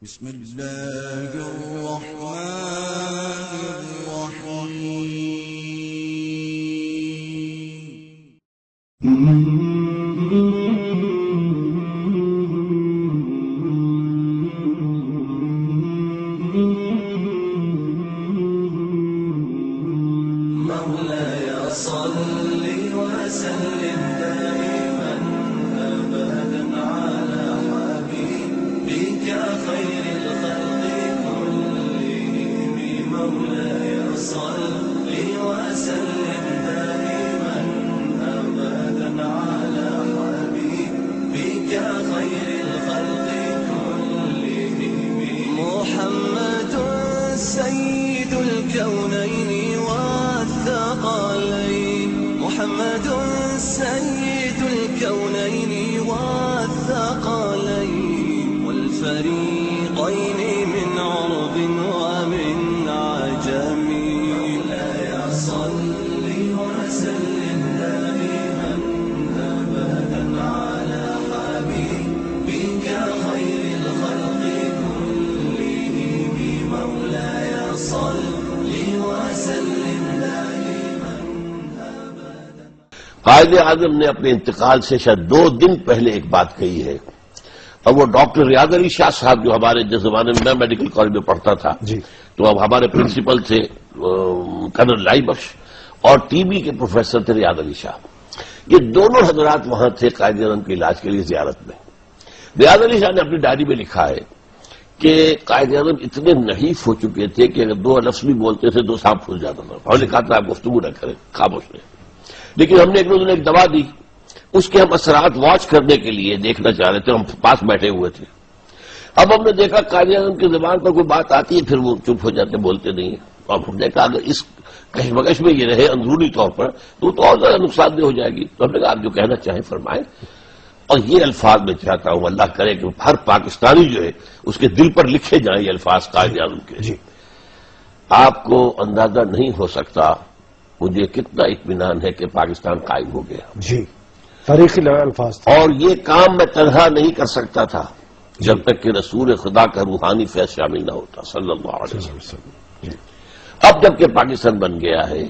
بسم الله الرحمن الرحيم مولاي صل وسلم دائما أبدا على حبيبك خير الخلق كلهم. مولاي صل وسلم دائما أبدا على حبيبك خير الخلق كلهم. محمد سيد الكونين محمد سيد الكونين والثقلين والفريقين من عرب ومن عجم. مولاي صل وسلم دائما أبدا على حبيبك خير الخلق كلهم. مولاي صل وسلم دائما. قائد اعظم نے اپنے انتقال سے شاید 2 دن پہلے ایک بات کہی ہے، اور وہ ڈاکٹر ریاض علی شاہ صاحب جو ہمارے جس زمانے میں میں میڈیکل کالج میں پڑھتا تھا تو اب ہمارے پرنسپل تھے کرنل لائی بخش، اور ٹی بی کے پروفیسر تھے ریاض علی شاہ. یہ دونوں حضرات وہاں تھے قائد اعظم کے علاج کے لیے زیارت میں. ریاض علی شاہ نے اپنی ڈائری میں لکھا ہے کہ قائد اعظم اتنے نحیف ہو چکے تھے کہ اگر 2 لفظ بھی بولتے تھے 2 سانپ پھول جاتا تھا. اور نے کہا تھا آپ گفتگو نہ کریں، خاموش رہیں. لیکن ہم نے ایک روز ایک دوا دی، اس کے ہم اثرات واچ کرنے کے لیے دیکھنا چاہ رہے تھے، ہم پاس بیٹھے ہوئے تھے. اب ہم نے دیکھا قائد اعظم کی زبان پر کوئی بات آتی ہے پھر وہ چپ ہو جاتے، بولتے نہیں ہیں. اور ہم نے کہا اگر اس کشمکش میں یہ رہے اندرونی طور پر تو اور زیادہ نقصان دہ ہو جائے گی. تو ہم نے کہا آپ جو کہنا چاہیں فرمائیں. اور یہ الفاظ میں چاہتا ہوں اللہ کرے کہ ہر پاکستانی جو ہے اس کے دل پر لکھے جائیں یہ الفاظ قائد اعظم کے. آپ کو اندازہ نہیں ہو سکتا مجھے کتنا اطمینان ہے کہ پاکستان قائم ہو گیا. تاریخی الفاظ تھا. اور یہ کام میں تنہا نہیں کر سکتا تھا جب تک کہ رسول خدا کا روحانی فیض شامل نہ ہوتا صلی اللہ علیہ وسلم. اب جب کہ پاکستان بن گیا ہے،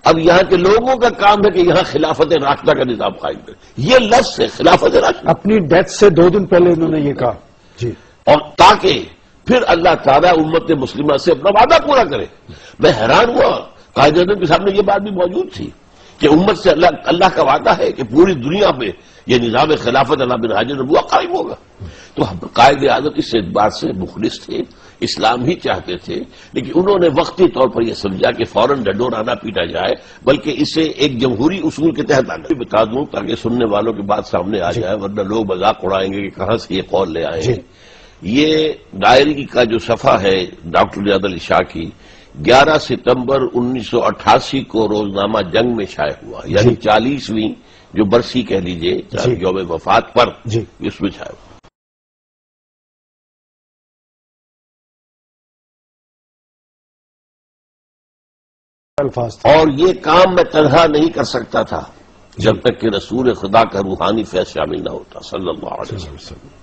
اب یہاں کے لوگوں کا کام ہے کہ یہاں خلافت راشدہ کا نظام قائم کرے. یہ لفظ ہے خلافت راشدہ. اپنی ڈیتھ سے 2 دن پہلے انہوں نے یہ کہا. اور تاکہ پھر اللہ تعالیٰ امت مسلمہ سے اپنا وعدہ پورا کرے. میں حیران ہوا، قائد اعظم کے سامنے یہ بات بھی موجود تھی کہ امت سے اللہ کا وعدہ ہے کہ پوری دنیا میں یہ نظام خلافت اللہ بن حاج نبوہ قائم ہوگا. تو قائد اعظم اس اعتبار سے مخلص تھے، اسلام ہی چاہتے تھے، لیکن انہوں نے وقتی طور پر یہ سمجھا کہ فوراً ڈنڈورا نہ پیٹا جائے بلکہ اسے ایک جمہوری اصول کے تحت آنا. بتا دوں تاکہ سننے والوں کی بات سامنے آ جائے، ورنہ لوگ مذاق اڑائیں گے کہ کہاں سے یہ قول لے آئے ہیں. یہ ڈائری کا جو صفحہ ہے ڈاکٹر ریاض علی شاہ کی 11 ستمبر 1988 کو روزنامہ جنگ میں شائع ہوا، یعنی 40ویں جو برسی کہہ لیجئے یوم وفات پر اس میں شائع ہوا. اور یہ کام میں تنہا نہیں کر سکتا تھا جب تک کہ رسول خدا کا روحانی فیض شامل نہ ہوتا صلی اللہ علیہ وسلم.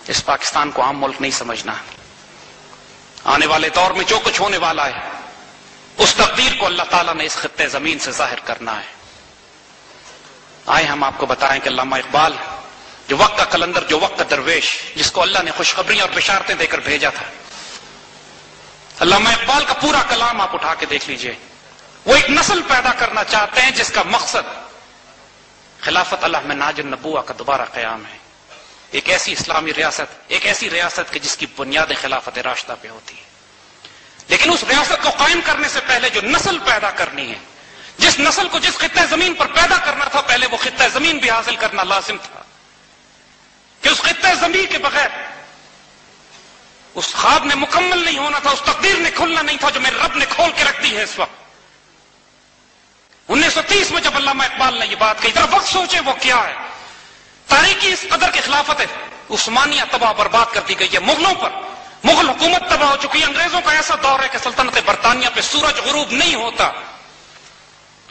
اس پاکستان کو عام ملک نہیں سمجھنا. آنے والے دور میں جو کچھ ہونے والا ہے اس تقدیر کو اللہ تعالیٰ نے اس خطے زمین سے ظاہر کرنا ہے. آئے ہم آپ کو بتائیں کہ علامہ اقبال جو وقت کا کلندر، جو وقت کا درویش، جس کو اللہ نے خوشخبریاں اور بشارتیں دے کر بھیجا تھا، علامہ اقبال کا پورا کلام آپ اٹھا کے دیکھ لیجئے. وہ ایک نسل پیدا کرنا چاہتے ہیں جس کا مقصد خلافت اللہ میں ناج النبوہ کا دوبارہ قیام ہے. ایک ایسی اسلامی ریاست، ایک ایسی ریاست کہ جس کی بنیادیں خلافت راشدہ پہ ہوتی ہے. لیکن اس ریاست کو قائم کرنے سے پہلے جو نسل پیدا کرنی ہے، جس نسل کو جس خطہ زمین پر پیدا کرنا تھا، پہلے وہ خطہ زمین بھی حاصل کرنا لازم تھا کہ اس خطہ زمین کے بغیر اس خواب نے مکمل نہیں ہونا تھا، اس تقدیر نے کھلنا نہیں تھا جو میرے رب نے کھول کے رکھ دی ہے اس وقت. 1930 میں جب علامہ اقبال نے یہ بات کہی، ذرا وقت سوچیں وہ کیا ہے. تاریخی اس قدر کی خلافت عثمانیہ تباہ برباد کر دی گئی ہے مغلوں پر. مغل حکومت تباہ ہو چکی ہے. انگریزوں کا ایسا دور ہے کہ سلطنت برطانیہ پہ سورج غروب نہیں ہوتا.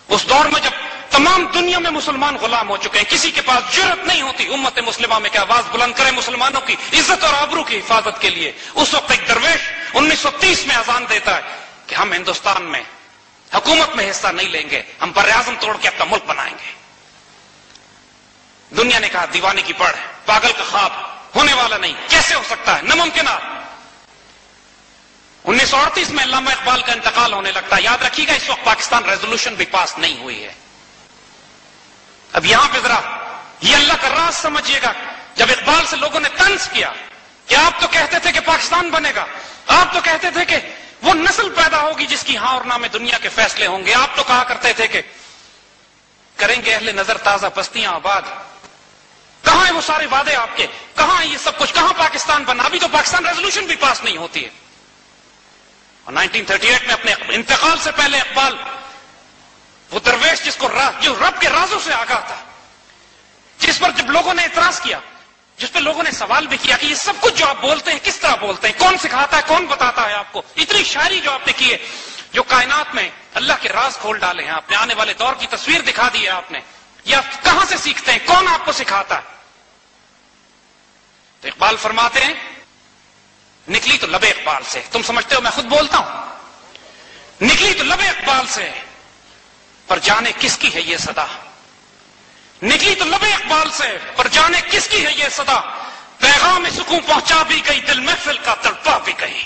اس دور میں جب تمام دنیا میں مسلمان غلام ہو چکے ہیں, کسی کے پاس جرأت نہیں ہوتی امت مسلمہ میں کہ آواز بلند کرے مسلمانوں کی عزت اور آبرو کی حفاظت کے لیے. اس وقت ایک درویش 1930 میں اذان دیتا ہے کہ ہم ہندوستان میں حکومت میں حصہ نہیں لیں گے, ہم بر اعظم توڑ کے اپنا ملک بنائیں گے. دنیا نے کہا دیوانے کی پڑھ, پاگل کا خواب, ہونے والا نہیں, کیسے ہو سکتا ہے, ناممکنات. 1938 میں علامہ اقبال کا انتقال ہونے لگتا ہے. یاد رکھیے گا اس وقت پاکستان ریزولوشن بھی پاس نہیں ہوئی ہے. اب یہاں پہ ذرا یہ اللہ کا راز سمجھیے گا. جب اقبال سے لوگوں نے طنز کیا کہ آپ تو کہتے تھے کہ پاکستان بنے گا, آپ تو کہتے تھے کہ وہ نسل پیدا ہوگی جس کی ہاں اور نہ میں دنیا کے فیصلے ہوں گے, آپ تو کہا کرتے تھے کہ کریں گے اہل نظر تازہ بستیاں آباد, کہاں ہیں وہ سارے وعدے آپ کے, کہاں ہے یہ سب کچھ, کہاں پاکستان بنا؟ ابھی تو پاکستان ریزولوشن بھی پاس نہیں ہوتی ہے. اور 1938 میں اپنے انتقال سے پہلے اقبال وہ درویش جس کو جو رب کے رازوں سے آگاہ تھا, جس پر جب لوگوں نے اعتراض کیا, جس پہ لوگوں نے سوال بھی کیا کہ یہ سب کچھ جو آپ بولتے ہیں کس طرح بولتے ہیں, کون سکھاتا ہے, کون بتاتا ہے آپ کو, اتنی شاعری جو آپ نے کی ہے, جو کائنات میں اللہ کے راز کھول ڈالے ہیں آپ نے, آنے والے دور کی تصویر دکھا دی ہے آپ نے, یا کہاں سے سیکھتے ہیں, کون آپ کو سکھاتا ہے؟ تو اقبال فرماتے ہیں نکلی تو لب اقبال سے. تم سمجھتے ہو میں خود بولتا ہوں؟ نکلی تو لب اقبال سے پر جانے کس کی ہے یہ صدا, نکلی تو لب اقبال سے پر جانے کس کی ہے یہ صدا, پیغام سکون پہنچا بھی گئی, دل محفل کا تڑپا بھی گئی.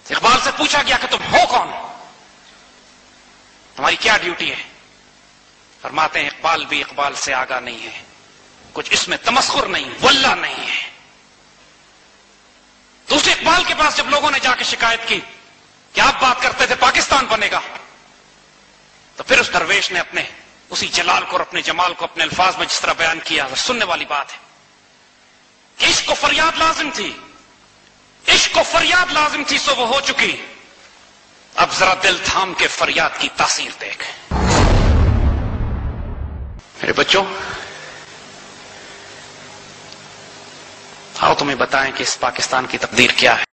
اقبال سے پوچھا گیا کہ تم ہو کون, تمہاری کیا ڈیوٹی ہے؟ فرماتے ہیں اقبال بھی اقبال سے آگاہ نہیں ہے, کچھ اس میں تمسخر نہیں, واللہ نہیں ہے. دوسرے اقبال کے پاس جب لوگوں نے جا کے شکایت کی کہ آپ بات کرتے تھے پاکستان بنے گا, تو پھر اس درویش نے اپنے اسی جلال کو اور اپنے جمال کو اپنے الفاظ میں جس طرح بیان کیا, سننے والی بات ہے کہ عشق کو فریاد لازم تھی, عشق کو فریاد لازم تھی سو وہ ہو چکی, اب ذرا دل تھام کے فریاد کی تاثیر دیکھ. میرے بچوں, آؤ تمہیں بتائیں کہ اس پاکستان کی تقدیر کیا ہے.